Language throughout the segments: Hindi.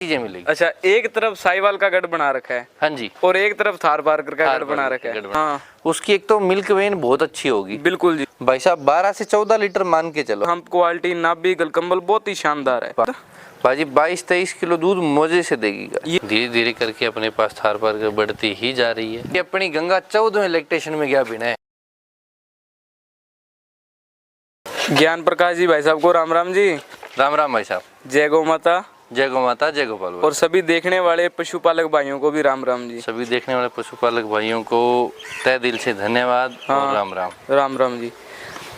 चीजें मिलेगी। अच्छा, एक तरफ साहिवाल का गढ़ बना रखा है, हाँ जी, और एक तरफ थार पारकर का गढ़ बना रखा है। हाँ, उसकी एक तो मिल्क वेन बहुत अच्छी होगी। बिल्कुल जी भाई साहब 12 से 14 लीटर मान के चलो। हम क्वालिटी नाभि गलकंबल बहुत ही शानदार है भाजी 22-23 किलो दूध मौजे से देगी। धीरे धीरे करके अपने पास थार पारकर बढ़ती ही जा रही है। ये अपनी गंगा 14वें लैक्टेशन में गया बिना है। ज्ञान प्रकाश जी भाई साहब को राम राम जी। राम राम भाई साहब। जय गौ माता। जय गौ माता, जय गोपाल। और सभी देखने वाले पशुपालक भाइयों को भी राम राम जी। सभी देखने वाले पशुपालक भाइयों को तहे दिल से धन्यवाद। हाँ, और राम राम। राम राम जी।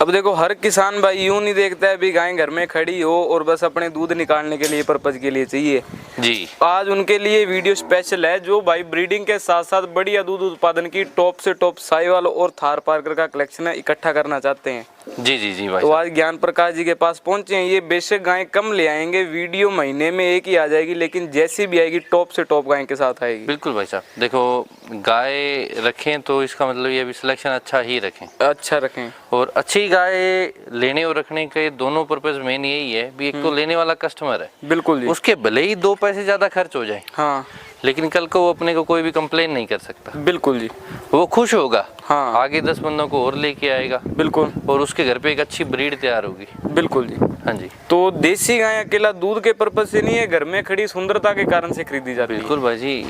अब देखो, हर किसान भाई यूं नहीं देखता है भी गाय घर में खड़ी हो और बस अपने दूध निकालने के लिए पर्पज के लिए चाहिए जी। आज उनके लिए वीडियो स्पेशल है, जो भाई ब्रीडिंग के साथ साथ बढ़िया दूध उत्पादन की टॉप से टॉप साहिवाल और थार पारकर का कलेक्शन इकट्ठा करना चाहते हैं। जी जी जी भाई। तो आज ज्ञान प्रकाश जी के पास पहुंचे हैं। ये बेशक गाय कम ले आएंगे, वीडियो महीने में एक ही आ जाएगी, लेकिन जैसी भी आएगी टॉप से टॉप गाय के साथ आएगी। बिल्कुल भाई साहब। देखो, गाय रखें तो इसका मतलब ये भी सिलेक्शन अच्छा ही रखें, अच्छा रखें। और अच्छी गाय लेने और रखने के दोनों पर्पज मेन यही है भी, एक तो लेने वाला कस्टमर है, बिल्कुल जी, उसके भले ही 2 पैसे ज्यादा खर्च हो जाए, हाँ, लेकिन कल को वो अपने को कोई भी कंप्लेन नहीं कर सकता। बिल्कुल जी, वो खुश होगा, हाँ, आगे 10 बंदों को और लेके आएगा, बिल्कुल, और उसके घर पे एक अच्छी ब्रीड तैयार होगी। बिल्कुल जी। हाँ जी। तो देसी गाय अकेला दूध के पर्पज से नहीं है, घर में खड़ी सुंदरता के कारण से खरीदी जाती है। बिल्कुल भाई जी,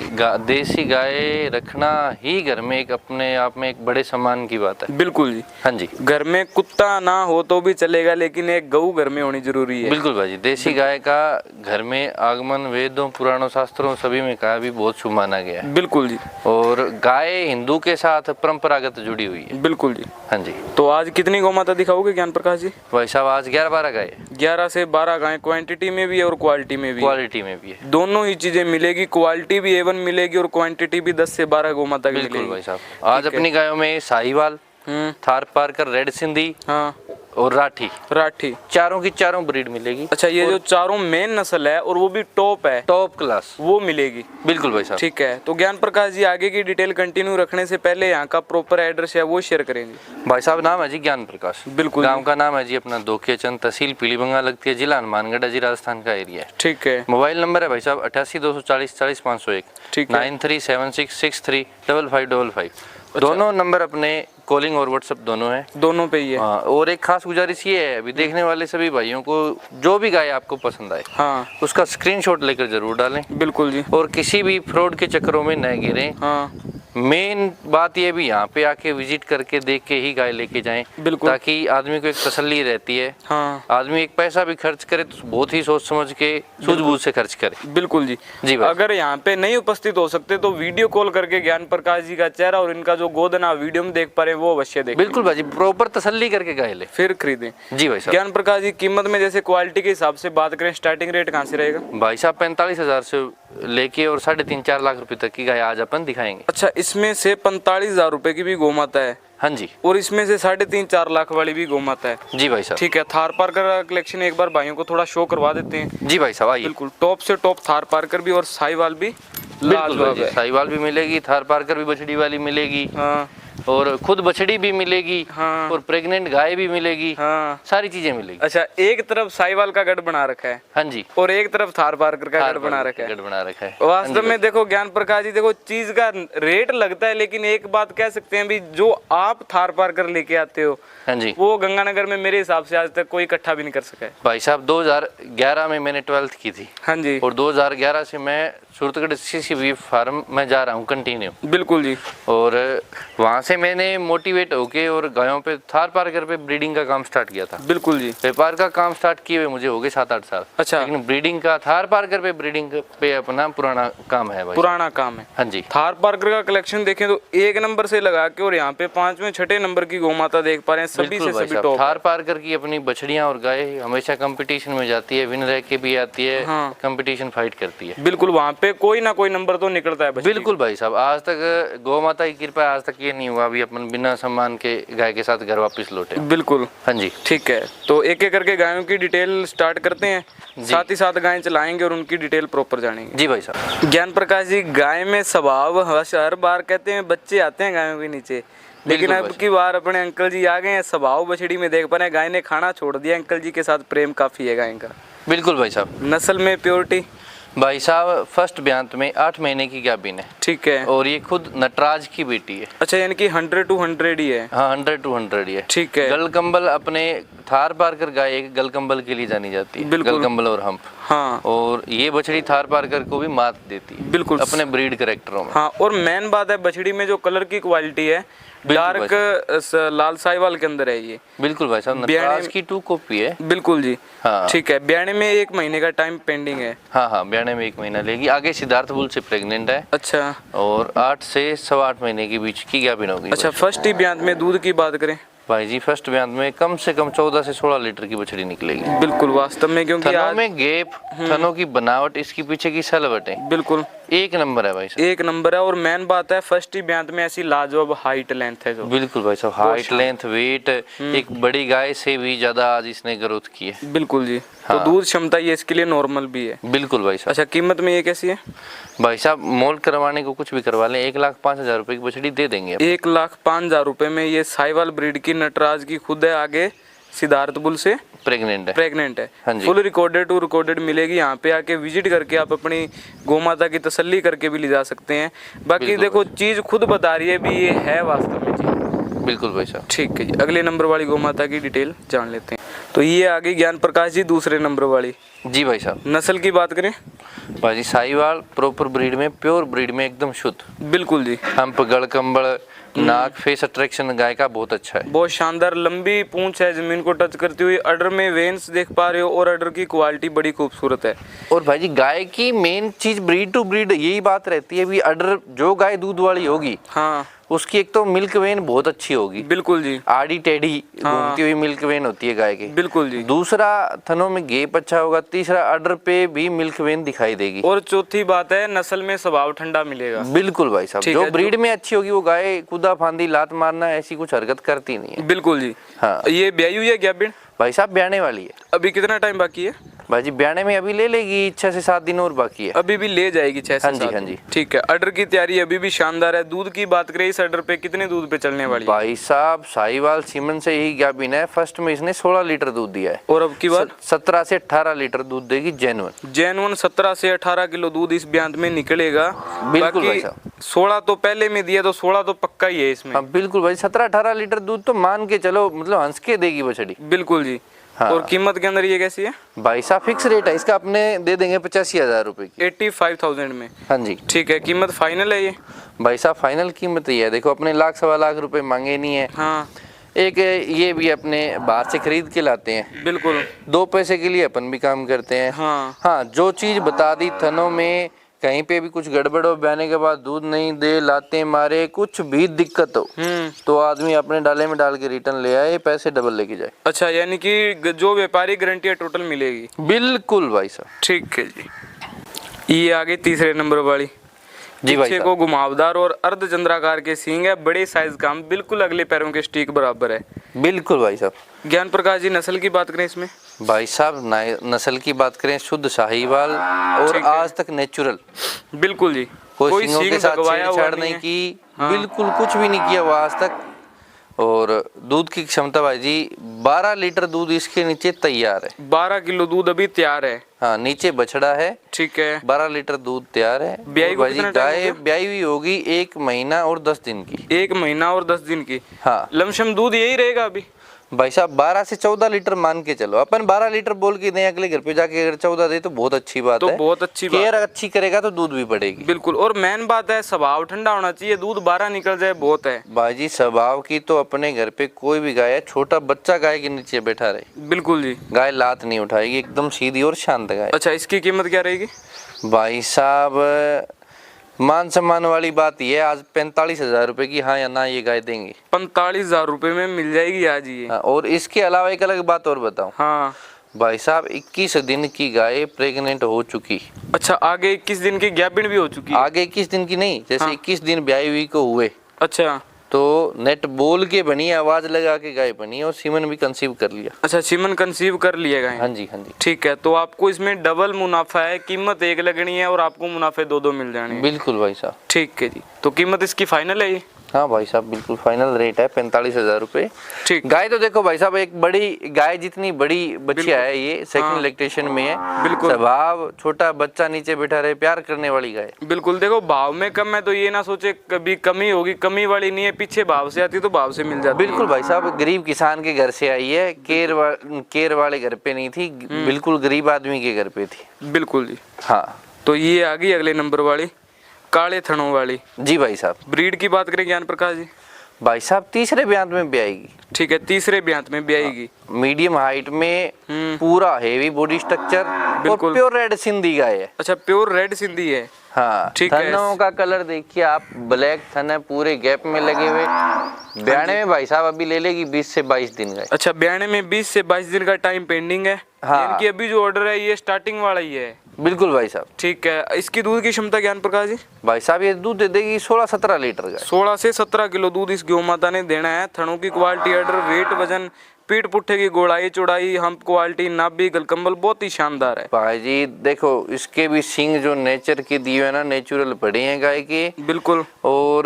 देसी गाय रखना ही घर में एक अपने आप में एक बड़े सम्मान की बात है। बिल्कुल जी। हाँ जी। घर में कुत्ता ना हो तो भी चलेगा, लेकिन एक गऊ घर में होनी जरूरी है। बिल्कुल भाई जी, देसी गाय का घर में आगमन वेदों पुराणों शास्त्रों सभी में कहा भी बहुत शुभ माना गया है। बिल्कुल जी। और गाय हिंदू के साथ परंपरागत जुड़ी हुई है। बिल्कुल जी। हाँ जी। तो आज कितनी गौ माता दिखाओगे ज्ञान प्रकाश जी? भाई साहब आज 11-12 गाय, 11 से 12 गाय, क्वांटिटी में भी है और क्वालिटी में भी। क्वालिटी में भी है, दोनों ही चीजें मिलेगी, क्वालिटी भी A1 मिलेगी और क्वांटिटी भी 10 से 12 गौ माता की मिलेगी। बिल्कुल भाई साहब। आज अपनी गायों में साहिवाल, थार पारकर, रेड सिंधी, हाँ, और राठी चारों की चारों ब्रीड मिलेगी। अच्छा, ये जो चारों मेन नस्ल है और वो भी टॉप है, टॉप क्लास, वो मिलेगी। बिल्कुल भाई साहब। ठीक है। तो ज्ञान प्रकाश जी आगे की डिटेल कंटिन्यू रखने से पहले यहाँ का प्रॉपर एड्रेस है वो शेयर करेंगे। भाई साहब नाम है जी ज्ञान प्रकाश। बिल्कुल। गांव का नाम है जी अपना दोखियाचंद, तहसील पीलीभंगा लगती है, जिला हनुमानगढ़ जी, राजस्थान का एरिया है। ठीक है। मोबाइल नंबर है भाई साहब 88-240-40-501। ठीक है। 9376635555। दोनों नंबर अपने कॉलिंग और व्हाट्सएप दोनों है, दोनों पे ही है। हाँ, और एक खास गुजारिश ये है अभी देखने वाले सभी भाइयों को, जो भी गाय आपको पसंद आए, हाँ, उसका स्क्रीनशॉट लेकर जरूर डालें। बिल्कुल जी। और किसी भी फ्रॉड के चक्करों में न गिरें। हाँ, मेन बात ये भी यहाँ पे आके विजिट करके देख के ही गाय लेके जाएं, बिल्कुल, ताकि आदमी को एक तसल्ली रहती है। हाँ, आदमी एक पैसा भी खर्च करे तो बहुत ही सोच समझ के सूझबूझ से खर्च करे। बिल्कुल जी। जी भाई। अगर यहाँ पे नहीं उपस्थित हो सकते तो वीडियो कॉल करके ज्ञान प्रकाश जी का चेहरा और इनका जो गोदना वीडियो में देख पा रहे हैं वो अवश्य देखें। बिल्कुल भाई जी, प्रॉपर तसल्ली करके गाय ले फिर खरीदें। जी भाई साहब। ज्ञान प्रकाश जी कीमत में जैसे क्वालिटी के हिसाब से बात करें, स्टार्टिंग रेट कहाँ से रहेगा? भाई साहब 45,000 से लेके और 3.5-4 लाख रुपए तक की गाय आज अपन दिखाएंगे। अच्छा, इसमें से 45,000 रुपए की भी गौ माता है? हाँ जी। और इसमें से 3.5-4 लाख वाली भी गौ माता है? जी भाई साहब। ठीक है। थार पारकर का कलेक्शन एक बार भाइयों को थोड़ा शो करवा देते हैं। जी भाई साहब आइए। बिल्कुल, टॉप से टॉप थार पारकर भी और साहिवाल भी लाजवाब है। साहिवाल भी मिलेगी, थार पारकर भी बछड़ी वाली मिलेगी, हाँ, और खुद बछड़ी भी मिलेगी, हाँ, और प्रेग्नेंट गाय भी मिलेगी, हाँ, सारी चीजें मिलेगी। अच्छा, एक तरफ साहिवाल का गढ़ बना रखा है, हाँ जी, और एक तरफ थार पारकर का गढ़ बना रखा है। गढ़ बना रखा है। वास्तव में देखो ज्ञान प्रकाश जी, देखो चीज का रेट लगता है, लेकिन एक बात कह सकते हैं भी, जो आप थार पारकर लेके आते हो, हाँ जी, वो गंगानगर में मेरे हिसाब से आज तक कोई इकट्ठा भी नहीं कर सका है। भाई साहब 2011 में मैंने 12th की थी। हाँ जी। और 2011 से मैं सूरतगढ़ CCB फार्म में जा रहा हूँ कंटिन्यू। बिल्कुल जी। और वहाँ से मैंने मोटिवेट होके और गायों पे थार पारकर पे ब्रीडिंग का काम स्टार्ट किया था। बिल्कुल जी। व्यापार का काम स्टार्ट किए हुए मुझे हो गए 7-8 साल। अच्छा। लेकिन ब्रीडिंग का थार पारकर पे ब्रीडिंग पे अपना पुराना काम है भाई। पुराना काम है। हाँ जी। थार पारकर का कलेक्शन देखें तो 1 नंबर से लगा के और यहाँ पे 5वें 6ठे नंबर की गौ माता देख पा रहे हैं, सभी से सभी टॉप। थार पारकर की अपनी बछड़ियां और गाय हमेशा कंपटीशन में जाती है, विन रह के भी आती है। हाँ। कंपटीशन फाइट करती है। बिल्कुल, वहाँ पे कोई ना कोई नंबर तो निकलता है। बिल्कुल भाई साहब, आज तक गौ माता की कृपा, आज तक ये नहीं हुआ अभी अपन बिना सम्मान के गाय के साथ घर वापस लौटे। बिल्कुल। हाँ जी। ठीक है, तो एक एक करके गायों की डिटेल स्टार्ट करते हैं, साथ ही साथ गायें चलाएंगे और उनकी डिटेल प्रॉपर जानेंगे। जी भाई साहब। ज्ञान प्रकाश जी, गाय में स्वभाव हर बार कहते हैं बच्चे आते हैं गायों के नीचे, लेकिन अब की बार अपने अंकल जी आ गए हैं। स्वभाव बछड़ी में देख पा रहे हैं, गाय ने खाना छोड़ दिया, अंकल जी के साथ प्रेम काफी है गाय का। बिल्कुल भाई साहब। नस्ल में प्योरिटी? भाई साहब फर्स्ट ब्यांत में 8 महीने की गाभिन है ठीक है। और ये खुद नटराज की बेटी है। अच्छा, यानी कि 100 to 100 ही है। हाँ 100 to 100 ही है। ठीक है। गल कंबल अपने थार पारकर गाय एक गल कंबल के लिए जानी जाती है। बिल्कुल। गल कंबल और हम्प। हाँ। और ये बछड़ी थार पारकर को भी मात देती है। बिल्कुल। अपने ब्रीड कैरेक्टरों में। हाँ, और मेन बात है बछड़ी में जो कलर की क्वालिटी है, डार्क लाल साहिवाल के अंदर है ये। बिल्कुल भाई साहब, नटराज की 2 कॉपी है। बिल्कुल जी। हाँ। ठीक है। ब्याने में 1 महीने का टाइम पेंडिंग है। हाँ हाँ, ब्याने में 1 महीना लेगी। आगे सिद्धार्थ बुल से प्रेग्नेंट है। अच्छा। और 8 से 8.25 महीने के बीच की गाभिन होगी। अच्छा, फर्स्ट ही ब्यांत में दूध की बात करें भाई जी, फर्स्ट ब्यांत में कम से कम 14 से 16 लीटर की बछड़ी निकलेगी। बिल्कुल, वास्तव में, क्योंकि थनों में गैप, थनों की बनावट, इसकी पीछे की सलवटें बिल्कुल एक नंबर है भाई साहब। एक नंबर है। और मेन बात है फर्स्ट ही ब्यांत में ऐसी लाजवाब हाइट लेंथ है जो। बिल्कुल भाई साहब, हाइट लेंथ वेट एक बड़ी गाय से भी ज्यादा आज इसने ग्रोथ की है। बिल्कुल जी। हाँ। तो दूध क्षमता ये इसके लिए नॉर्मल भी है। बिल्कुल भाई साहब। अच्छा, कीमत में ये कैसी है भाई साहब, मोल करवाने को कुछ भी करवा लें, 1,05,000 रुपए की बछड़ी दे देंगे। 1,05,000 रुपए में ये साहिवाल ब्रीड की नटराज की खुद है, आगे सिद्धार्थ बुल से प्रेग्नेंट है। हाँ जी। फुल रिकॉर्डेड टू रिकॉर्डेड मिलेगी। यहाँ पे आके विजिट करके आप अपनी गोमाता की तसल्ली करके भी ले जा सकते हैं। बाकी देखो चीज खुद बता रही है भी ये है वास्तव में जी। बिल्कुल भाई साहब। ठीक है जी, अगले नंबर वाली गोमाता की डिटेल जान लेते हैं। तो ये आ गई ज्ञान प्रकाश जी दूसरे नंबर वाली। जी भाई साहब। नस्ल की बात करें भाई जी, साहिवाल प्रॉपर ब्रीड में, प्योर ब्रीड में, एकदम शुद्ध। बिल्कुल जी। हम्प, गड़ कंबल, नाक, फेस अट्रैक्शन गाय का बहुत अच्छा है। बहुत शानदार लंबी पूंछ है, जमीन को टच करती हुई। अडर में वेन्स देख पा रहे हो और अडर की क्वालिटी बड़ी खूबसूरत है। और भाई जी, गाय की मेन चीज ब्रीड टू ब्रीड यही बात रहती है भी अडर जो गाय दूध वाली होगी, हाँ, उसकी एक तो मिल्क वेन बहुत अच्छी होगी। बिल्कुल जी। आड़ी टेढ़ी घूमती हुई मिल्क वेन होती है गाय की। बिल्कुल जी। दूसरा, थनों में गेप अच्छा होगा। तीसरा, अडर पे भी मिल्क वेन दिखाई देगी। और चौथी बात है नस्ल में स्वभाव ठंडा मिलेगा। बिल्कुल भाई साहब, जो ब्रीड में अच्छी होगी वो गाय कूदा फांदी लात मारना ऐसी कुछ हरकत करती नहीं है। बिल्कुल जी। हाँ। ये ब्याई हुई है क्या बिन? भाई साहब, ब्याने वाली है। अभी कितना टाइम बाकी है? भाई जी, ब्याने में अभी ले लेगी 6 से 7 दिन और बाकी है। अभी भी ले जाएगी 6 से 7 दिन। हाँ जी। ठीक है। अडर की तैयारी अभी भी शानदार है। दूध की बात करें इस अडर पे कितने दूध पे चलने वाली है? भाई साहब, साहिवाल सीमन से ही गाभिन है। फर्स्ट में इसने 16 लीटर दूध दिया है। और अब की बात 17 से 18 लीटर दूध देगी जेन्युइन। 17 से 18 किलो दूध इस ब्यांत में निकलेगा। बिल्कुल भाई बाकी साहब। 16 तो पहले में दिया, तो 16 तो पक्का ही है इसमें। हाँ बिल्कुल भाई, 17-18 लीटर दूध तो मान के चलो, मतलब हंस के देगी बछड़ी। बिल्कुल जी। हाँ। और कीमत के अंदर ये कैसी है? भाई साहब, फिक्स रेट है इसका, अपने दे देंगे 85,000 रुपए की। 85,000 में। हाँ जी। ठीक है। कीमत फाइनल है ये? भाई साहब, फाइनल कीमत ही है। देखो, अपने 1,00,000-1.25 लाख रुपए मांगे नहीं है। हाँ। एक ये भी अपने बाहर से खरीद के लाते हैं। बिल्कुल। 2 पैसे के लिए अपन भी काम करते हैं। हाँ, जो चीज बता दी, थनों में कहीं पे भी कुछ गड़बड़ हो, बहने के बाद दूध नहीं दे, लाते मारे, कुछ भी दिक्कत हो, तो आदमी अपने डाले में डाल के रिटर्न ले आए, पैसे डबल लेके जाए। अच्छा, यानी कि जो व्यापारी गारंटी है टोटल मिलेगी? बिल्कुल भाई साहब। ठीक है जी। ये आगे तीसरे नंबर वाली जी भाई पीछे साहब। को घुमावदार और अर्धचंद्राकार के सींग है, बड़े साइज का, बिल्कुल अगले पैरों के स्टिक बराबर है। बिल्कुल भाई साहब। ज्ञान प्रकाश जी, नस्ल की बात करें इसमें? भाई साहब, नस्ल की बात करें, शुद्ध साहिवाल और आज तक नेचुरल। बिल्कुल जी। कोई सींगों सींग के साथ लगवाया हुआ छेड़छाड़ नहीं नहीं है। की। हाँ। बिल्कुल कुछ भी नहीं किया हुआ आज तक। और दूध की क्षमता भाई जी, 12 लीटर दूध इसके नीचे तैयार है। 12 किलो दूध अभी तैयार है। हाँ, नीचे बछड़ा है। ठीक है। 12 लीटर दूध तैयार है। ब्याई को भाई जी, कितना टाइम हो गाय गया? ब्याई हुई होगी 1 महीना और 10 दिन की। 1 महीना और 10 दिन की। हाँ लमसम दूध यही रहेगा अभी? भाई साहब, 12 से 14 लीटर मान के चलो। अपन 12 लीटर बोल के दें, अगले घर पे जाके अगर 14 दे तो बहुत अच्छी बात तो है। बहुत अच्छी बात। केयर अच्छी करेगा तो दूध भी बढ़ेगी। बिल्कुल। और मेन बात है स्वभाव ठंडा होना चाहिए, दूध 12 निकल जाए बहुत है। भाई जी, स्वभाव की तो अपने घर पे कोई भी गाय है, छोटा बच्चा गाय के नीचे बैठा रहे, बिल्कुल जी, गाय लात नहीं उठाएगी, एकदम सीधी और शांत गाय। अच्छा, इसकी कीमत क्या रहेगी? भाई साहब, मान सम्मान वाली बात ये है, आज 45,000 रुपए की हाँ या ना ये गाय देंगे। 45,000 रुपए में मिल जाएगी आज ये? हाँ, और इसके अलावा एक अलग बात और बताऊं। हाँ भाई साहब, 21 दिन की गाय प्रेग्नेंट हो चुकी। अच्छा, आगे 21 दिन की गैपिन भी हो चुकी है? आगे 21 दिन की नहीं, जैसे हाँ। 21 दिन ब्याई हुई को हुए, अच्छा, तो नेट बोल के बनी है, आवाज लगा के गाय बनी है, और सीमन भी कंसीव कर लिया। अच्छा, सीमन कंसीव कर लिएगा। हाँ जी, हाँ जी। ठीक है, तो आपको इसमें डबल मुनाफा है, कीमत एक लगनी है और आपको मुनाफे 2-2 मिल जाने हैं। बिल्कुल भाई साहब। ठीक है जी, तो कीमत इसकी फाइनल है ये? हाँ भाई साहब बिल्कुल फाइनल रेट है 45,000 रुपए। ठीक। गाय तो देखो भाई साहब एक बड़ी गाय जितनी बड़ी बच्चिया है, ये सेकंड लैक्टेशन में है। बिल्कुल। स्वभाव छोटा बच्चा नीचे बैठा रहे, प्यार करने वाली गाय। बिल्कुल। देखो भाव में कम है तो ये ना सोचे कभी कमी होगी, कमी वाली नहीं है, पीछे भाव से आती तो भाव से मिल जाती। बिल्कुल भाई साहब गरीब किसान के घर से आई है, केर वाले घर पे नहीं थी, बिल्कुल गरीब आदमी के घर पे थी। बिल्कुल जी। हाँ तो ये आ गई अगले नंबर वाली काले थनों वाली। जी भाई साहब। ब्रीड की बात करें ज्ञान प्रकाश जी, भाई साहब तीसरे ब्यांत में ब्याएगी। ठीक है, तीसरे ब्यांत में ब्याएगी। मीडियम हाइट में, पूरा हेवी बॉडी स्ट्रक्चर, बिल्कुल। प्योर रेड सिंधी गाय है। अच्छा, प्योर रेड सिंधी है। हाँ ठीक है। थनों का कलर देखिए आप, ब्लैक थन है, पूरे गैप में लगे हुए। ब्याने में भाई साहब अभी ले लेगी 20 से 22 दिन का। अच्छा, ब्याने में 20 से 22 दिन का टाइम पेंडिंग है। हाँ। इनकी अभी जो ऑर्डर है ये स्टार्टिंग वाला ही है। बिल्कुल भाई साहब। ठीक है। इसकी दूध की क्षमता ज्ञान प्रकाश जी? भाई साहब ये दूध दे देगी 16-17 लीटर का। 16 से 17 किलो दूध इस गौ माता ने देना है। थनों की क्वालिटी, ऑर्डर, वेट, वजन, पीठ पुट्ठे की गोड़ाई चौड़ाई, हम्प क्वालिटी, नाभि, गलकंबल बहुत ही शानदार है। भाई जी देखो इसके भी सिंग जो नेचर के दिए है ना, नेचुरल पड़े हैं गाय के। बिल्कुल। और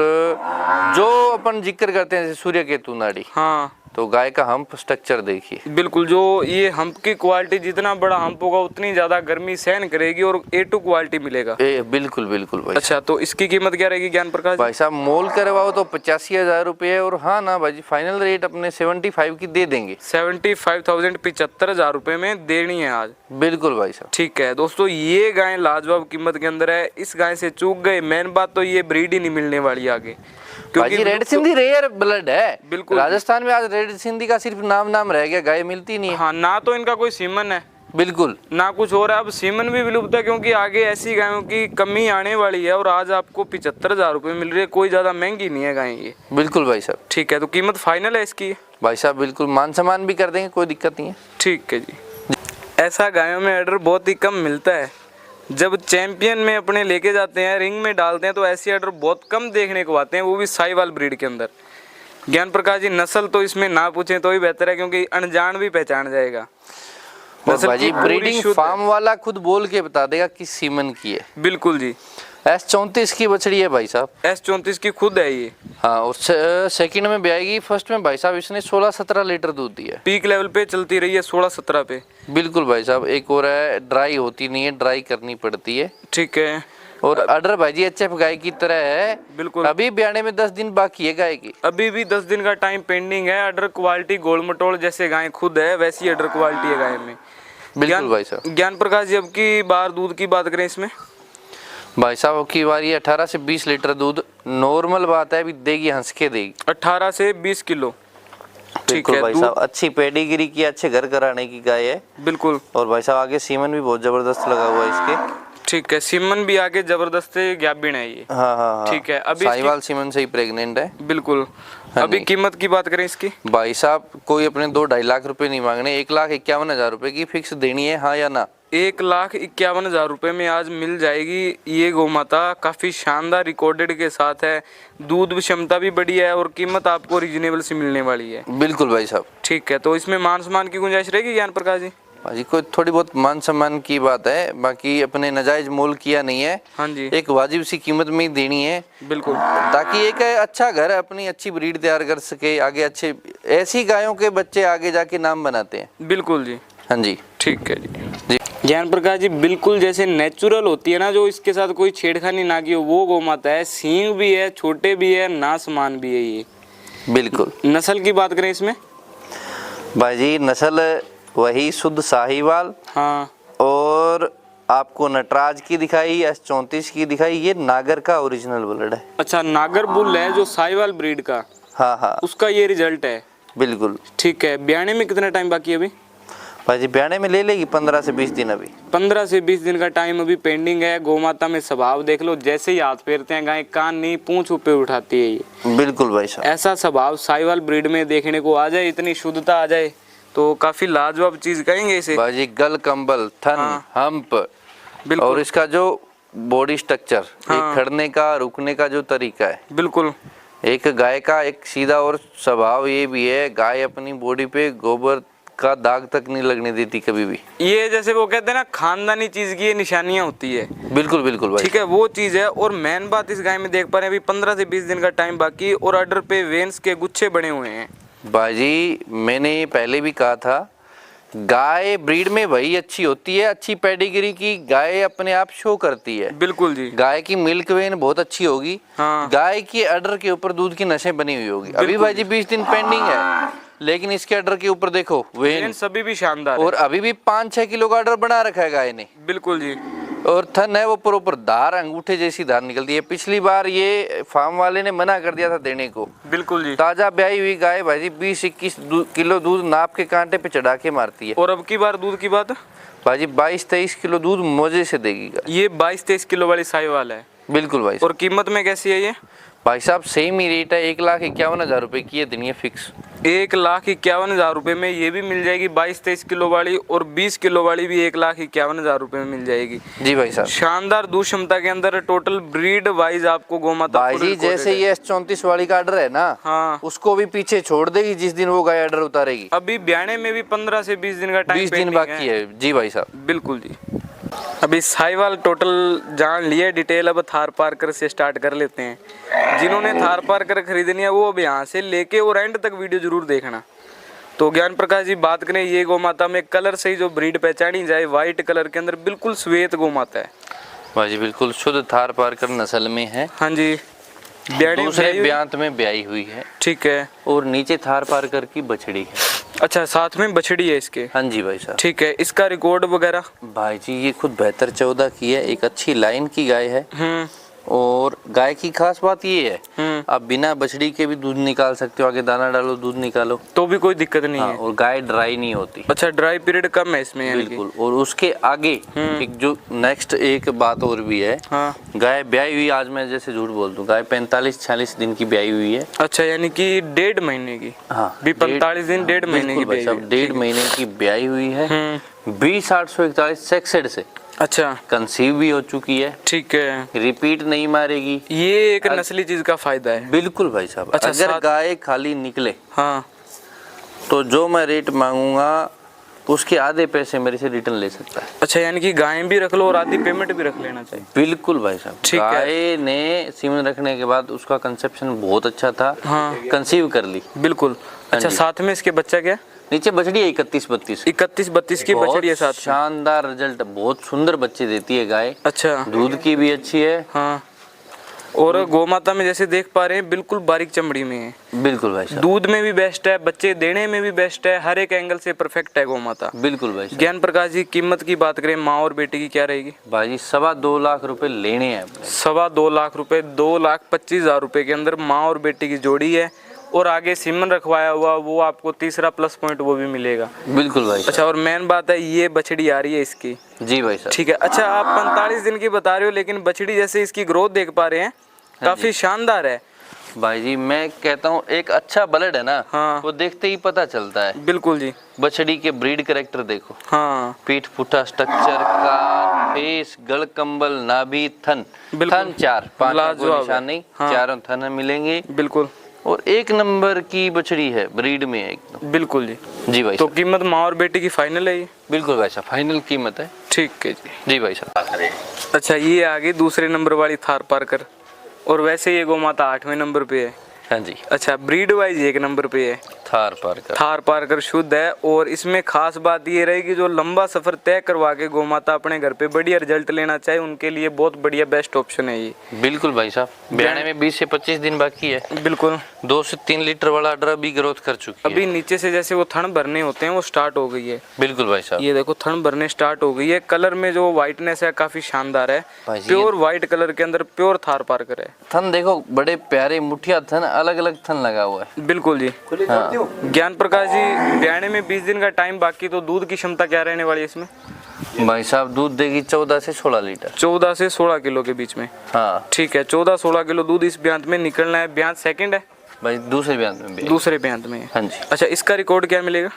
जो अपन जिक्र करते हैं सूर्य केतु नाड़ी, हाँ, तो गाय का हम्प स्ट्रक्चर देखिए। बिल्कुल। जो ये हम्प की क्वालिटी, जितना बड़ा हम्प होगा उतनी ज्यादा गर्मी सहन करेगी और A2 क्वालिटी मिलेगा। बिल्कुल बिल्कुल भाई। अच्छा, तो इसकी कीमत क्या रहेगी ज्ञान प्रकाश? भाई साहब मोल करवाओ तो 85,000 रुपये, और हाँ ना भाई जी फाइनल रेट अपने 75 की दे देंगे। 75,000, 75,000 रुपए में देनी है आज। बिल्कुल भाई साहब। ठीक है दोस्तों, ये गाय लाजवाब कीमत के अंदर है। इस गाय से चूक गए, मेन बात तो ये ब्रीड ही नहीं मिलने वाली आगे, क्योंकि रेड सिंधी रेयर ब्लड है। बिल्कुल। राजस्थान में आज रेड सिंधी का सिर्फ नाम रह गया, गाय मिलती नहीं है। हाँ, ना तो इनका कोई सीमन है, बिल्कुल ना कुछ और है। अब सीमन भी विलुप्त है, क्योंकि आगे ऐसी गायों की कमी आने वाली है। और आज आपको 75,000 रुपये मिल रही है, कोई ज्यादा महंगी नहीं है गाय ये। बिल्कुल भाई साहब। ठीक है, तो कीमत फाइनल है इसकी? भाई साहब बिल्कुल मान सम्मान भी कर देंगे, कोई दिक्कत नहीं है। ठीक है जी। ऐसा गायों में ऑर्डर बहुत ही कम मिलता है। जब चैंपियन में अपने लेके जाते हैं, रिंग में डालते हैं, तो ऐसी ऑर्डर बहुत कम देखने को आते हैं, वो भी साहिवाल ब्रीड के अंदर। ज्ञान प्रकाश जी नस्ल तो इसमें ना पूछें तो ही बेहतर है, क्योंकि अनजान भी पहचान जाएगा। भाई ब्रीडिंग फार्म वाला खुद बोल के बता देगा किस सीमन की है। बिल्कुल जी। S34 की बछड़ी है भाई साहब। S34 की खुद है ये। हाँ, और सेकंड में ब्याएगी। फर्स्ट में भाई साहब इसने 16-17 लीटर दूध दिया। पीक लेवल पे चलती रही है 16-17 पे। बिल्कुल भाई साहब। एक और है, ड्राई होती नहीं है, ड्राई करनी पड़ती है। ठीक है। और अडर भाई जी HF गाय की तरह है। बिल्कुल। अभी ब्याने में 10 दिन बाकी है गाय की। अभी भी 10 दिन का टाइम पेंडिंग है। अडर क्वालिटी गोल मटोल जैसे गाय खुद है, वैसी अडर क्वालिटी है गाय में। बिल्कुल भाई साहब। ज्ञान प्रकाश जी अब की बार दूध की बात करें इसमें? भाई साहब की बारी 18 से 20 लीटर दूध नॉर्मल बात है, अभी देगी, हंस के देगी। 18 से 20 किलो। ठीक है भाई साहब। अच्छी पेडिग्री की, अच्छे घर कराने की गाय है। बिल्कुल। और भाई साहब आगे सीमन भी बहुत जबरदस्त लगा हुआ है इसके। ठीक है, सीमन भी आगे जबरदस्त गैबिन है ये। हाँ। ठीक है। अभी साहिवाल सीमन से ही प्रेग्नेंट है। बिल्कुल। अभी कीमत की बात करें इसकी? भाई साहब कोई अपने 2-2.5 लाख रुपए नहीं मांगने, 1,51,000 रुपए की फिक्स देनी है, हाँ या ना? 1,51,000 रुपये में आज मिल जाएगी ये गौ माता। काफ़ी शानदार रिकॉर्डेड के साथ है, दूध क्षमता भी बढ़िया है, और कीमत आपको रीजनेबल से मिलने वाली है। बिल्कुल भाई साहब। ठीक है, तो इसमें मान सम्मान की गुंजाइश रहेगी ज्ञान प्रकाश जी? भाजी कोई थोड़ी बहुत मान सम्मान की बात है, बाकी अपने नाजायज मोल किया नहीं है। हाँ जी। एक वाजिब सी कीमत में ही देनी है। बिल्कुल। ताकि एक अच्छा घर, अपनी अच्छी ब्रीड तैयार कर सके आगे। अच्छे ऐसी गायों के बच्चे आगे जाके नाम बनाते हैं। बिल्कुल जी। हाँ जी। ठीक है जी। ज्ञान प्रकाश जी बिल्कुल जैसे नेचुरल होती है ना, जो इसके साथ कोई छेड़खानी ना की हो, वो गौ माता है। सींग भी है, छोटे भी है, नासमान भी है ये। बिल्कुल। नस्ल की बात करें इसमें? भाई जी नस्ल वही शुद्ध साहिवाल। हाँ। और आपको नटराज की दिखाई, S34 की दिखाई, ये नागर का ओरिजिनल ब्लड है। अच्छा, नागर बुल है जो साहिवाल ब्रीड का। हाँ। उसका ये रिजल्ट है। बिल्कुल। ठीक है। ब्याने में कितना टाइम बाकी है अभी? भाई ब्याने में ले लेगी 15 से 20 दिन। अभी 15 से 20 दिन का टाइम अभी पेंडिंग है। गौ माता में स्वभाव देख लो, जैसे ही हाथ फेरते हैं गाय कान नहीं पूंछ ऊपर उठाती है ये। बिल्कुल भाई साहब। ऐसा स्वभाव साहिवाल ब्रीड में देखने को आ जाए, इतनी शुद्धता आ जाए, तो काफी लाजवाब चीज कहेंगे इसे। भाई गल कंबल थन हम्प, और इसका जो बॉडी स्ट्रक्चर, एक खड़ने का रुकने का जो तरीका है। बिल्कुल। एक गाय का एक सीधा और स्वभाव ये भी है, गाय अपनी बॉडी पे गोबर का दाग तक नहीं लगने देती कभी भी। ये जैसे वो कहते हैं ना, खानदानी चीज की ये निशानियां होती है। बिल्कुल बिल्कुल भाई, ठीक है, वो चीज है। और मेन बात इस गाय में देख पा रहे हैं, अभी 15 से 20 दिन का टाइम बाकी और अडर पे वेन्स के गुच्छे बने हुए हैं। बाजी मैंने पहले भी कहा था, गाय ब्रीड में वही अच्छी होती है, अच्छी पेडिग्री की गाय अपने आप शो करती है। बिल्कुल जी। गाय की मिल्क वेन बहुत अच्छी होगी, हाँ। गाय की अडर के ऊपर दूध की नसें बनी हुई होगी। अभी बाजी 20 दिन पेंडिंग है, लेकिन इसके अडर के ऊपर देखो वेन सभी भी शानदार और अभी भी 5-6 किलो का अडर बना रखा है गाय ने। बिल्कुल जी। और थन है वो प्रॉपर धार, अंगूठे जैसी धार निकलती है। पिछली बार ये फार्म वाले ने मना कर दिया था देने को। बिल्कुल जी। ताजा ब्याई हुई गाय भाई 20-21 किलो दूध नाप के कांटे पे चढ़ा के मारती है। और अब की बार दूध की बात, भाजी 22-23 किलो दूध मजे से देगी गाय। ये 22-23 किलो वाली साहिवाल है। बिल्कुल भाई। और कीमत में कैसी है ये? भाई साहब सेम ही रेट है, 1,51,000 रुपए की है, दिन फिक्स 1,51,000 रुपए में ये भी मिल जाएगी 22-23 किलो वाली, और 20 किलो वाली भी 1,51,000 रुपए में मिल जाएगी। जी भाई साहब, शानदार दूध क्षमता के अंदर टोटल ब्रीड वाइज आपको गोमाता भाई जैसे ये S34 वाली का ऑर्डर है ना, हाँ, उसको भी पीछे छोड़ देगी जिस दिन वो गाय ऑर्डर उतारेगी। अभी ब्याने में भी 15 से 20 दिन का टाइम 20 दिन बाकी है। जी भाई साहब, बिल्कुल जी। अभी साहिवाल टोटल जान लिए डिटेल, अब थार पार्कर से स्टार्ट कर लेते हैं। जिन्होंने थार पार्कर खरीदनी है वो अब यहाँ से लेके और एंड तक वीडियो जरूर देखना। तो ज्ञान प्रकाश जी बात करें ये गोमाता में कलर से ही जो ब्रीड पहचानी जाए, व्हाइट कलर के अंदर बिल्कुल श्वेत गोमाता है भाई बिल्कुल शुद्ध थार पार्कर नस्ल में है। हाँ जी, दूसरे ब्यांत में ब्याई हुई है। ठीक है। और नीचे थार पार्कर की बछड़ी है। अच्छा, साथ में बछड़ी है इसके? हाँ जी भाई साहब। ठीक है, इसका रिकॉर्ड वगैरह? भाई जी ये खुद बेहतर 14 की है, एक अच्छी लाइन की गाय है। और गाय की खास बात ये है, आप बिना बछड़ी के भी दूध निकाल सकते हो, आगे दाना डालो दूध निकालो तो भी कोई दिक्कत नहीं है। और गाय ड्राई नहीं होती। अच्छा, ड्राई पीरियड कम है इसमें यानी बिल्कुल। और उसके आगे एक जो नेक्स्ट एक बात और भी है, हाँ। गाय ब्याई हुई, आज मैं जैसे झूठ बोल दूं, गाय 45-46 दिन की ब्याई हुई है। अच्छा, यानी कि 1.5 महीने की? हाँ, भी 45 दिन 1.5 महीने की ब्याई? 1.5 महीने की ब्याई हुई है। 20,841 सेक्सेड से। अच्छा, कंसीव भी हो चुकी है। ठीक है, रिपीट नहीं मारेगी। ये एक नस्ली चीज का फायदा है। बिल्कुल भाई साहब। अच्छा, अगर गाय खाली निकले हाँ, तो जो मैं रेट मांगूंगा उसके आधे पैसे मेरे से रिटर्न ले सकता है। अच्छा, यानी कि गाय भी रख लो और आधी पेमेंट भी रख लेना चाहिए। बिल्कुल भाई साहब। ठीक है। गाय ने सीमन रखने के बाद उसका कंसेप्शन बहुत अच्छा था। हाँ, कंसीव कर ली। बिल्कुल। अच्छा, साथ में इसके बच्चा क्या? नीचे बछड़ी है 31-32 की बछड़ी है साथ में। शानदार रिजल्ट, बहुत सुंदर बच्चे देती है गाय। अच्छा, दूध की भी अच्छी है। हाँ। और गोमाता में जैसे देख पा रहे हैं बिल्कुल बारीक चमड़ी में है। बिल्कुल भाई साहब। दूध में भी बेस्ट है, बच्चे देने में भी बेस्ट है, हर एक एंगल से परफेक्ट है गोमाता। बिल्कुल भाई साहब। ज्ञान प्रकाश जी कीमत की बात करें माँ और बेटी की क्या रहेगी? भाई 2.25 लाख रुपए लेने हैं। 2.25 लाख रुपए, 2,25,000 रुपए के अंदर माँ और बेटी की जोड़ी है। और आगे सीमन रखवाया हुआ वो आपको तीसरा प्लस पॉइंट वो भी मिलेगा। बिल्कुल भाई। अच्छा, और मेन बात है ये बछड़ी आ रही है इसकी। जी भाई साहब। ठीक है। अच्छा, आप 45 दिन की बता रहे हो, लेकिन बछड़ी जैसे इसकी ग्रोथ देख पा रहे हैं काफी शानदार है भाई जी। मैं कहता हूँ एक अच्छा ब्लड है ना, हाँ, वो देखते ही पता चलता है। बिल्कुल जी। बछड़ी के ब्रीड कैरेक्टर देखो। हाँ, पीठ पुठा स्ट्रक्चर का, फेस, गल कंबल, नाभि, थन, थन 4-5 निशान नहीं, हाँ, 4 थन मिलेंगे। बिल्कुल। और एक नंबर की बछड़ी है ब्रीड में एकदम। बिल्कुल जी। जी भाई। तो कीमत माँ और बेटी की फाइनल है ये? बिल्कुल भाई साहब, फाइनल कीमत है। ठीक है जी। जी भाई साहब। अच्छा, ये आ गई दूसरे नंबर वाली थार पार्कर, और वैसे ये गोमाता 8वें नंबर पे है। हाँ जी। अच्छा, ब्रीड वाइज 1 नंबर पे है थार पार्कर। थार पार्कर शुद्ध है। और इसमें खास बात ये रहेगी, जो लंबा सफर तय करवा के गोमाता अपने घर पे बढ़िया रिजल्ट लेना चाहे उनके लिए बहुत बढ़िया बेस्ट ऑप्शन है ये। बिल्कुल भाई साहब। ब्याने में 20 से 25 दिन बाकी है। बिल्कुल। 2 से 3 लीटर वाला ऑर्डर भी ग्रोथ कर चुकी है। अभी नीचे से जैसे वो थन भरने होते हैं वो स्टार्ट हो गई है। बिल्कुल भाई साहब। ये देखो थन भरने स्टार्ट हो गई है। कलर में जो व्हाइटनेस है काफी शानदार है, प्योर व्हाइट कलर के अंदर प्योर थार पार्कर है। थन देखो बड़े प्यारे मुठिया थन, अलग अलग थन लगा हुआ है। बिल्कुल जी। हाँ। ज्ञान प्रकाश जी, ब्याने में 20 दिन का टाइम बाकी, तो दूध की क्षमता क्या रहने वाली है इसमें? भाई साहब दूध देगी 14 से 16 लीटर। 14 से 16 किलो के बीच में। हाँ ठीक है, 14-16 किलो दूध इस ब्यांत में निकलना है। ब्यांत सेकंड है भाई, दूसरे ब्यांत में भी। दूसरे ब्यांत में। हाँ जी। अच्छा, इसका रिकॉर्ड क्या मिलेगा?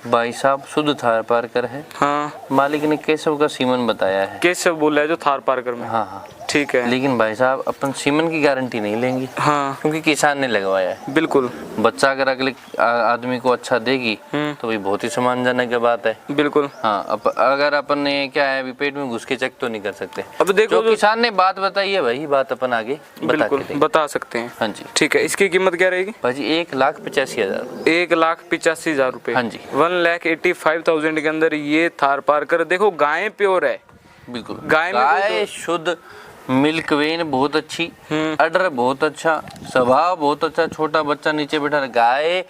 भाई साहब शुद्ध थार पार्कर है। हाँ, मालिक ने केशव का सीमन बताया है। केशव बोला है जो थार पार्कर में। हाँ हाँ। ठीक है। लेकिन भाई साहब अपन सीमन की गारंटी नहीं लेंगे। हाँ, क्योंकि किसान ने लगवाया है। बिल्कुल। बच्चा अगर अगले आदमी को अच्छा देगी तो भाई बहुत ही सम्मानजनक बात है। बिल्कुल। हाँ, अगर अपन ने क्या है अभी पेट में घुस के चेक तो नहीं कर सकते। अब देखो जो किसान ने बात बताई है वही बात अपन आगे बिल्कुल बता सकते हैं। हाँ जी। ठीक है, इसकी कीमत क्या रहेगी भाजी? 1,85,000। 1,85,000 रुपए। हाँ जी। 1,85,000 के अंदर ये थार पार्कर। देखो गाय प्योर है। बिल्कुल, गाय शुद्ध, मिल्क वेन बहुत अच्छी, अडर बहुत अच्छा, स्वभाव बहुत अच्छा, छोटा बच्चा नीचे बैठा, गाय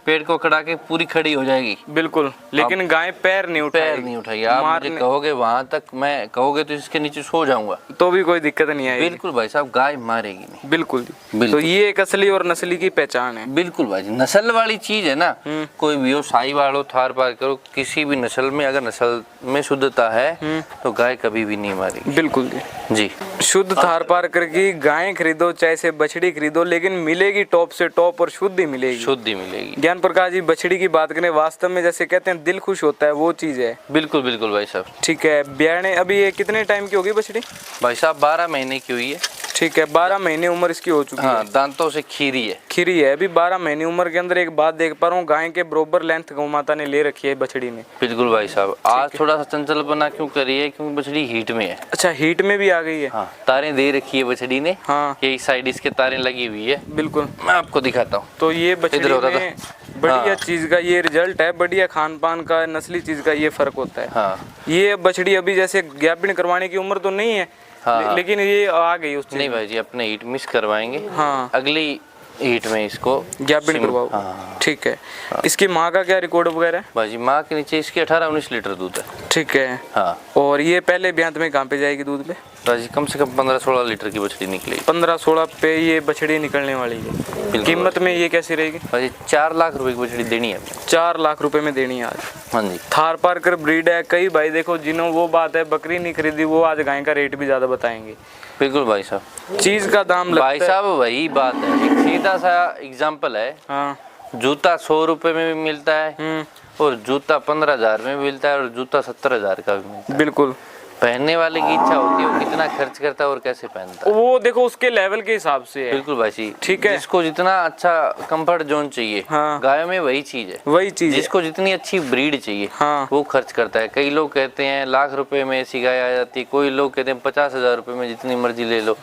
पेड़ को खड़ा के पूरी खड़ी हो जाएगी। बिल्कुल, लेकिन गाय पैर नहीं उठाएगी। आप मुझे कहोगे वहां तक, मैं कहोगे तो इसके नीचे सो जाऊंगा तो भी कोई दिक्कत नहीं आएगी। बिल्कुल भाई साहब, गाय मारेगी नहीं। बिल्कुल। तो ये एक असली और नस्ली की पहचान है। बिल्कुल भाई, नस्ल वाली चीज है ना। कोई भी हो, साहिवाल हो, थार पार्कर हो, किसी भी नस्ल में अगर नस्ल में शुद्धता है तो गाय कभी भी नहीं मारेगी। बिल्कुल जी। शुद्ध थार पार्कर की गाय खरीदो चाहे से बछड़ी खरीदो, लेकिन मिलेगी टॉप से टॉप और शुद्ध ही मिलेगी। शुद्ध ही मिलेगी। ज्ञान प्रकाश जी, बछड़ी की बात करें, वास्तव में जैसे कहते हैं दिल खुश होता है, वो चीज है। बिल्कुल बिल्कुल भाई साहब। ठीक है। ब्याने अभी ये कितने टाइम की होगी बछड़ी? भाई साहब 12 महीने की हुई है। ठीक है, 12 महीने उम्र इसकी हो चुकी है। दांतों से खीरी है। खीरी है। अभी 12 महीने उम्र के अंदर एक बात देख पा रहा हूँ, गाय के बरोबर लेंथ गौ माता ने ले रखी है बछड़ी ने। बिल्कुल भाई साहब। आज थोड़ा सा चंचल बना क्यों करी है? क्योंकि बछड़ी हीट में है। अच्छा, हीट में भी आ गई है। हाँ, तारें दे रखी है बछड़ी ने। हाँ, यही साइड इसके तारें लगी हुई है। बिल्कुल, मैं आपको दिखाता हूँ। तो ये बछड़ी में बढ़िया चीज का ये रिजल्ट है, बढ़िया खान पान का, नस्ली चीज का ये फर्क होता है। हाँ। ये बछड़ी अभी जैसे गैपिंग करवाने की उम्र तो नहीं है। हाँ। लेकिन ये आ गई उस नहीं भाई जी, अपने हीट मिस करवाएंगे। हाँ, अगली हीट में इसको गैपिंग करवाओ। हाँ। ठीक है। इसकी माँ का क्या रिकॉर्ड वगैरह है? भाई जी, माँ के नीचे इसके 18-19 लीटर दूध है। ठीक है। हाँ। और ये पहले ब्यांत में कहाँ पे जाएगी दूध पे? भाई जी, कम से कम 15-16 लीटर की बछड़ी निकलेगी। 15-16 पे ये बछड़ी निकलने वाली है। कीमत में ये कैसी रहेगी? भाई 4 लाख रुपए की बछड़ी देनी है। 4 लाख रुपए में देनी है आज। हाँ जी। थार पार्कर ब्रीड है। कई भाई देखो जिन्हों वो बात है बकरी नहीं खरीदी, वो आज गाय का रेट भी ज्यादा बताएंगे। बिल्कुल भाई साहब, चीज का दाम लगता भाई साहब वही बात है। एक सीधा सा एग्जांपल है। हाँ। जूता 100 रुपए में भी मिलता है और जूता 15,000 में भी मिलता है और जूता 70,000 का भी मिलता है। बिल्कुल। पहनने वाले की इच्छा होती है वो कितना खर्च करता है और कैसे पहनता है, वो देखो उसके लेवल के हिसाब से है। बिल्कुल भाई जी। ठीक है। जिसको जितना अच्छा कंफर्ट जोन चाहिए, हाँ। गायों में वही चीज है। वही चीज जिसको जितनी अच्छी ब्रीड चाहिए, हाँ। वो खर्च करता है। कई लोग कहते हैं लाख रुपए में ऐसी गाय आ जाती है, कोई लोग कहते हैं 50,000 रुपए में जितनी मर्जी ले लो।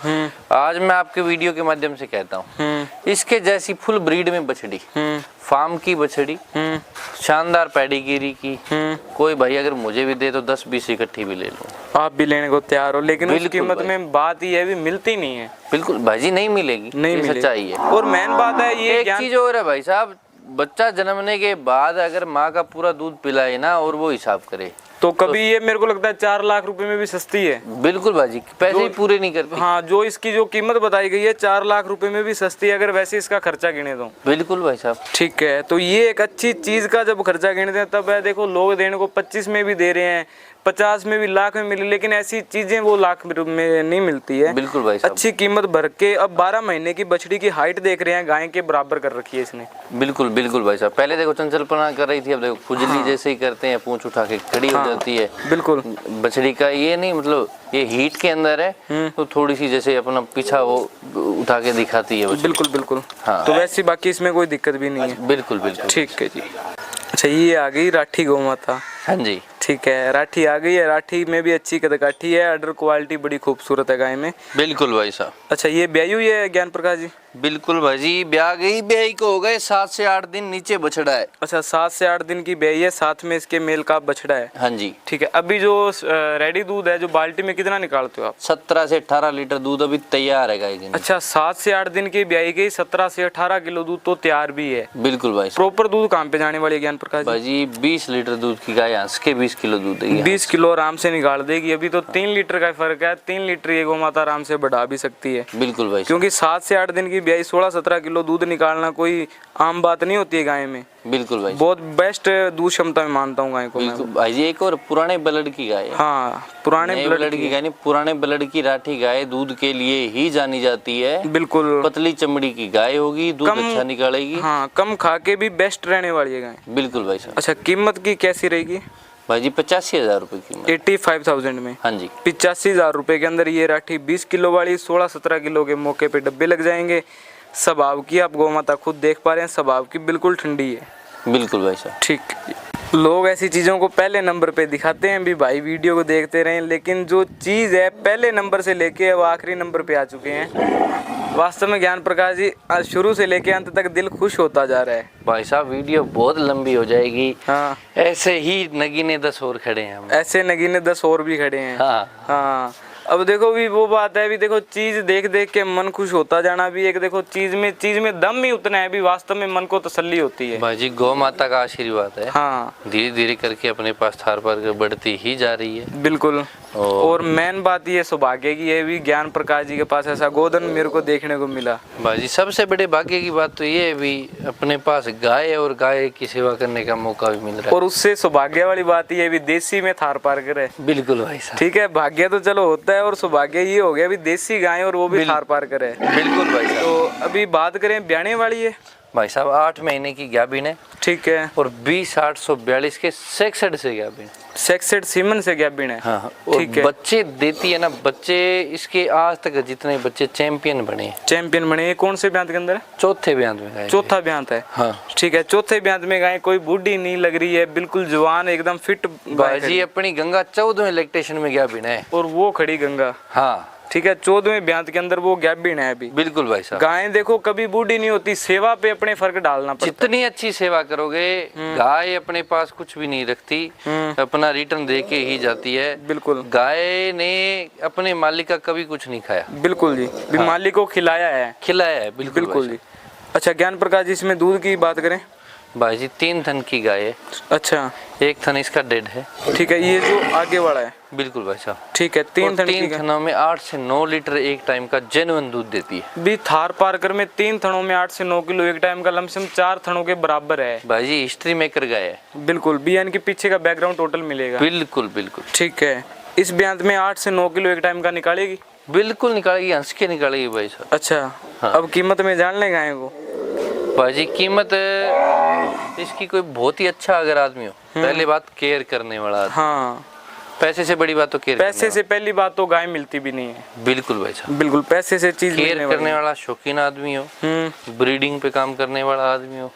आज मैं आपके वीडियो के माध्यम से कहता हूँ, इसके जैसी फुल ब्रीड में बछड़ी, फार्म की बछड़ी, शानदार पेडिगिरी की, कोई भाई अगर मुझे भी दे तो 10-20 इकट्ठी भी ले लो, आप भी लेने को तैयार हो। लेकिन उस कीमत में बात ये भी मिलती नहीं है। बिल्कुल भाई जी, नहीं मिलेगी, नहीं मिलेगी। सच्चाई है। और मेन बात है ये एक चीज और है भाई साहब, बच्चा जन्मने के बाद अगर माँ का पूरा दूध पिलाए ना और वो हिसाब करे तो कभी ये मेरे को लगता है 4 लाख रुपए में भी सस्ती है। बिल्कुल भाजी, पैसे ही पूरे नहीं करती। हाँ, जो इसकी जो कीमत बताई गई है 4 लाख रुपए में भी सस्ती है अगर वैसे इसका खर्चा गिने तो। बिल्कुल भाई साहब। ठीक है। तो ये एक अच्छी चीज का जब खर्चा गिनते हैं तब है देखो लोग देने को 25 में भी दे रहे हैं, 50 में भी, लाख में मिले, लेकिन ऐसी चीजें वो लाख में नहीं मिलती है। बिल्कुल भाई साहब। अच्छी कीमत भर के। अब 12 महीने की बछड़ी की हाइट देख रहे हैं, गाय के बराबर कर रखी है इसने। बिल्कुल बिल्कुल भाई साहब। पहले देखो चंचलपना कर रही थी, अब देखो खुजली जैसे ही करते हैं, पूंछ उठा के खड़ी हो जाती है। बिल्कुल। बछड़ी का ये नहीं मतलब ये हीट के अंदर है तो थोड़ी सी जैसे अपना पीछा वो उठा के दिखाती है। बिल्कुल बिल्कुल। हाँ। तो वैसे बाकी इसमें कोई दिक्कत भी नहीं है। बिल्कुल बिल्कुल। ठीक है जी। अच्छा, ये आ गई राठी गौ माता। हाँ जी। ठीक है, राठी आ गई है। राठी में भी अच्छी कदकाठी है, अडर क्वालिटी बड़ी खूबसूरत है गाय में। बिल्कुल भाई साहब। अच्छा, ये ब्याई हुई है ज्ञान प्रकाश जी? बिल्कुल भाई जी, ब्याह गई, ब्याई को हो गए 7 से 8 दिन, नीचे बछड़ा है। अच्छा, 7 से 8 दिन की ब्याई है, साथ में इसके मेल का बछड़ा है। हाँ जी। ठीक है। अभी जो रेडी दूध है जो बाल्टी में कितना निकालते हो आप? 17 से 18 लीटर दूध अभी तैयार है गाय के। अच्छा, 7 से 8 दिन की ब्याई गई, 17 से 18 किलो दूध तो तैयार भी है। बिल्कुल भाई। प्रॉपर दूध कहाँ पे जाने वाली है ज्ञान प्रकाश भाई जी? 20 लीटर दूध की गाय हंस के 20 किलो दूध देगी। 20 किलो आराम से निकाल देगी। अभी तो 3 लीटर का फर्क है, 3 लीटर ये गौ माता आराम से बढ़ा भी सकती है। बिल्कुल भाई। क्योंकि 7 से 8 दिन की ब्याई 16-17 किलो दूध निकालना कोई आम बात नहीं होती है गाय में। बिल्कुल भाई। बहुत बेस्ट दूध क्षमता में मानता हूँ गाय को मैं। भाई जी, एक और पुराने ब्लड की गाय है। हाँ, पुराने ब्लड की गाय नहीं, पुराने ब्लड की राठी गाय दूध के लिए ही जानी जाती है। बिल्कुल। पतली चमड़ी की गाय होगी, दूध अच्छा निकालेगी। हाँ, कम खा के भी बेस्ट रहने वाली है गाय। बिल्कुल भाई साहब। अच्छा, कीमत की कैसी रहेगी? भाई जी 85,000 रुपए कीमत। 85,000 में। हाँ जी 85,000 रुपए के अंदर ये राठी 20 किलो वाली 16-17 किलो के मौके पे डब्बे लग जाएंगे। स्वभाव की आप गौ माता खुद देख पा रहे हैं, स्वभाव की बिल्कुल ठंडी है। बिल्कुल भाई साहब। ठीक, लोग ऐसी चीज़ों को पहले नंबर पे दिखाते हैं भी भाई वीडियो को देखते रहें, लेकिन जो चीज़ है पहले नंबर से लेके अब आखिरी नंबर पे आ चुके हैं। वास्तव में ज्ञान प्रकाश जी शुरू से लेके अंत तक दिल खुश होता जा रहा है। भाई साहब वीडियो बहुत लंबी हो जाएगी। हाँ, ऐसे ही नगीने 10 और खड़े हैं हम। ऐसे नगीने 10 और भी खड़े हैं। हाँ हाँ, अब देखो भी वो बात है भी, देखो चीज देख देख के मन खुश होता जाना भी एक, देखो चीज में दम ही उतना है भी, वास्तव में मन को तसल्ली होती है। भाई जी गौ माता का आशीर्वाद है। हाँ, धीरे धीरे करके अपने पास थार पर बढ़ती ही जा रही है। बिल्कुल। और मेन बात ये सौभाग्य की है भी, ज्ञान प्रकाश जी के पास ऐसा गोधन मेरे को देखने को मिला। भाई जी सबसे बड़े भाग्य की बात तो ये है भी अपने पास गाय और गाय की सेवा करने का मौका भी मिल रहा है। और उससे सौभाग्य वाली बात ये भी देसी में थार पार्कर है। बिल्कुल भाई साहब। ठीक है, भाग्य तो चलो होता है और सौभाग्य ये हो गया भी देसी गाय और वो भी थार पार्कर है। बिल्कुल भाई साहब। तो अभी बात करें ब्याने वाली है भाई साहब 8 महीने की गाभिन है। ठीक है। और 20,842 के 66 से गाभिन। 66 सीमन से गाभिन है। हाँ ठीक है। बच्चे देती है ना, बच्चे इसके आज तक जितने बच्चे चैंपियन बने ये कौन से ब्यांत के अंदर है? चौथे ब्यांत में गाय। चौथा ब्यांत है। हाँ ठीक है, चौथे ब्यांत में गाय कोई बूढ़ी नहीं लग रही है, बिल्कुल जवान एकदम फिट। भाई अपनी गंगा 14वें लैक्टेशन में गाभिन है। और वो खड़ी गंगा। हाँ ठीक है, 14वें ब्यांत के अंदर वो गाभिन है अभी। बिल्कुल भाई साहब। गाय देखो कभी बूढ़ी नहीं होती, सेवा पे अपने फर्क डालना पड़ता है। जितनी अच्छी सेवा करोगे गाय अपने पास कुछ भी नहीं रखती, अपना रिटर्न दे के ही जाती है। बिल्कुल। गाय ने अपने मालिक का कभी कुछ नहीं खाया। बिल्कुल जी, हाँ। मालिक को खिलाया है। बिल्कुल जी। अच्छा ज्ञान प्रकाश जी, इसमें दूध की बात करें भाई जी 3 थन की गाय है। अच्छा, 1 थन इसका डेड है। ठीक है, ये जो आगे वाला है। बिल्कुल भाई साहब। ठीक है, 3 थनों में 8 से 9 लीटर एक टाइम का जेन्युइन दूध देती है। भी थार पार्कर में 3 थनों में 8 से 9 किलो एक टाइम का, लमसम 4 थनों के बराबर है। भाई जी हिस्ट्री मेकर गाय है। बिल्कुल, बियान के पीछे का बैकग्राउंड टोटल मिलेगा। बिल्कुल बिल्कुल। ठीक है, इस ब्यांत में 8 से 9 किलो एक टाइम का निकालेगी। बिल्कुल निकालेगी, हंस के निकालेगी भाई साहब। अच्छा हाँ। अब कीमत में जान लें गाय को भाई जी, कीमत इसकी कोई बहुत ही अच्छा अगर आदमी हो, पहले बात केयर करने वाला आदमी। हाँ, पैसे से बड़ी बात तो केयर। पैसे से पहली बात तो गाय मिलती भी नहीं है। बिल्कुल भाई साहब। बिल्कुल, पैसे से चीज केयर करने वाला शौकीन आदमी हो, ब्रीडिंग पे काम करने वाला आदमी हो।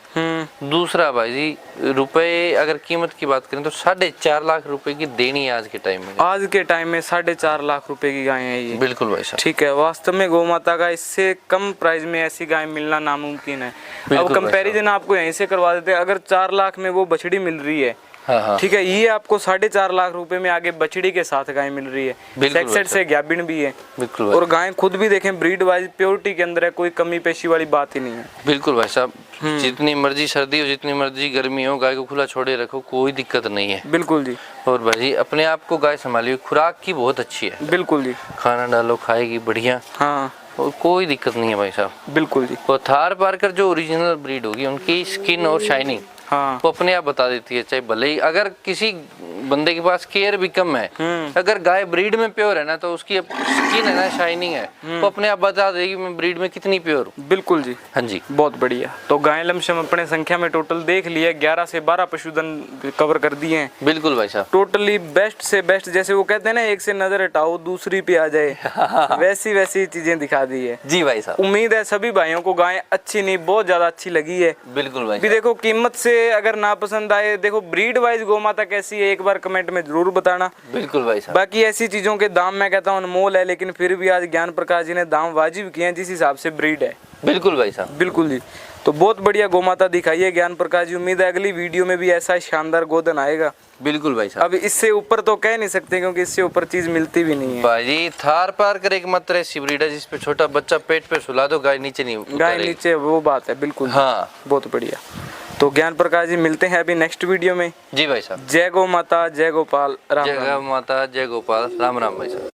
दूसरा भाई जी रुपए अगर कीमत की बात करें तो 4.5 लाख रुपए की देनी है आज के टाइम में। आज के टाइम में 4.5 लाख रुपए की गाय है ये। बिल्कुल भाई साहब। ठीक है, वास्तव में गौ माता का इससे कम प्राइस में ऐसी गाय मिलना नामुमकिन है। अब कंपैरिजन आपको यहीं से करवा देते हैं, अगर 4 लाख में वो बछड़ी मिल रही है, हाँ। ठीक है, ये आपको 4.5 लाख रुपए में आगे बछड़ी के साथ गाय मिल रही है। 66 से गाभिन भी है। बिल्कुल। और गाय खुद भी देखें ब्रीड वाइज प्योरिटी के अंदर है, कोई कमी पेशी वाली बात ही नहीं है। बिल्कुल भाई साहब। जितनी मर्जी सर्दी हो, जितनी मर्जी गर्मी हो, गाय को खुला छोड़े रखो, कोई दिक्कत नहीं है। बिल्कुल जी। और भाई अपने आप को गाय संभालिए, खुराक की बहुत अच्छी है। बिल्कुल जी। खाना डालो, खाएगी बढ़िया। हाँ, और कोई दिक्कत नहीं है भाई साहब। बिल्कुल जी। और थार पार्कर जो ओरिजिनल ब्रीड होगी, उनकी स्किन और शाइनिंग हाँ, वो अपने आप बता देती है। चाहे भले ही अगर किसी बंदे के पास केयर भी कम है, अगर गाय ब्रीड में प्योर है ना, तो उसकी स्किन है ना, शाइनिंग है, वो अपने आप बता देगी मैं ब्रीड में कितनी प्योर हूँ। बिल्कुल जी। हाँ जी, बहुत बढ़िया। तो गाय लमसम अपने संख्या में टोटल देख लिया, 11 से 12 पशुधन कवर कर दिए हैं। बिल्कुल भाई साहब। टोटली बेस्ट से बेस्ट, जैसे वो कहते हैं ना, एक से नजर हटाओ दूसरी पे आ जाए, वैसी चीजें दिखा दी है। जी भाई साहब। उम्मीद है सभी भाइयों को गाय अच्छी नहीं बहुत ज्यादा अच्छी लगी है। बिल्कुल भाई। देखो कीमत से अगर ना पसंद आए, देखो ब्रीड वाइज गौ माता कैसी है एक बार कमेंट में जरूर बताना। बिल्कुल भाई साहब। बाकी ऐसी चीजों के दाम मैं कहता हूँ अनमोल है, लेकिन फिर भी आज ज्ञान प्रकाश जी ने दाम वाजिब किए हैं जिस हिसाब से ब्रीड है। बिल्कुल भाई साहब। बिल्कुल जी। तो बहुत बढ़िया गौ माता दिखाई है ज्ञान प्रकाश जी, उम्मीद है अगली वीडियो में भी ऐसा शानदार गोधन आएगा। बिल्कुल भाई साहब। अब इससे ऊपर तो कह नहीं सकते क्योंकि इससे ऊपर चीज मिलती भी नहीं है। भाई थार पार्कर एक मात्र ऐसी ब्रीड है जिसपे छोटा बच्चा पेट पे सुला दो, गाय नीचे नहीं उतारेगी। गाय नीचे, वो बात है। बिल्कुल हाँ, बहुत बढ़िया। तो ज्ञान प्रकाश जी मिलते हैं अभी नेक्स्ट वीडियो में। जी भाई साहब। जय गौ माता, जय गोपाल, राम जय गौ माता, जय गोपाल, राम राम भाई साहब।